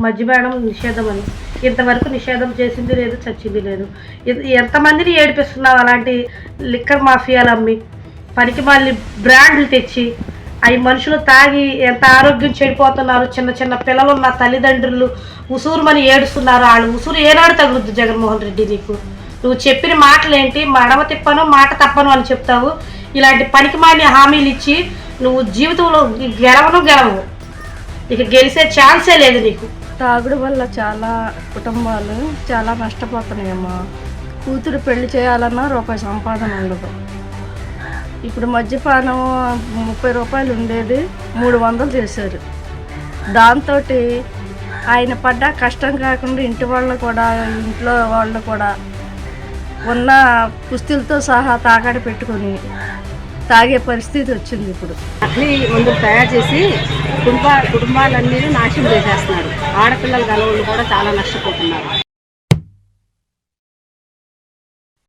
మద్యపానం నిషేధం అని ఇంతవరకు నిషేధం చేసింది లేదు, చచ్చింది లేదు. ఎంతమందిని ఏడిపిస్తున్నావు అలాంటి లిక్కర్ మాఫియాలు అమ్మి, పనికి మళ్ళీ బ్రాండ్లు తెచ్చి అవి మనుషులు తాగి ఎంత ఆరోగ్యం చెడిపోతున్నారు. చిన్న చిన్న పిల్లలు ఉన్న తల్లిదండ్రులు ఉసూరుమని ఏడుస్తున్నారు. వాళ్ళు ఉసూరు ఏనాడు తగులుద్దు జగన్మోహన్ రెడ్డి నీకు? నువ్వు చెప్పిన మాటలు ఏంటి? మడమ తిప్పను మాట తప్పను అని చెప్తావు. ఇలాంటి పనికి మాలిన హామీలు ఇచ్చి నువ్వు జీవితంలో గెలవను. ఇక గెలిచే ఛాన్సే లేదు నీకు. తాగుడు వల్ల చాలా కుటుంబాలు చాలా నష్టపోతున్నాయమ్మా. కూతురు పెళ్లి చేయాలన్నా రూపాయి సంపాదన ఉండదు. ఇప్పుడు మద్యపానం 30 రూపాయలు ఉండేది 300 చేశారు. దాంతో ఆయన పడ్డ కష్టం కాకుండా ఇంట్లో వాళ్ళు కూడా ఉన్న కుస్తీలతో సహా తాకడి పెట్టుకొని తాగే పరిస్థితి వచ్చింది. ఇప్పుడు నకిలీ మందులు తయారు చేసి కుటుంబాలన్నీ నాశనం చేసేస్తున్నారు. ఆడపిల్లలు గలవాళ్ళు కూడా చాలా నష్టపోతున్నారు.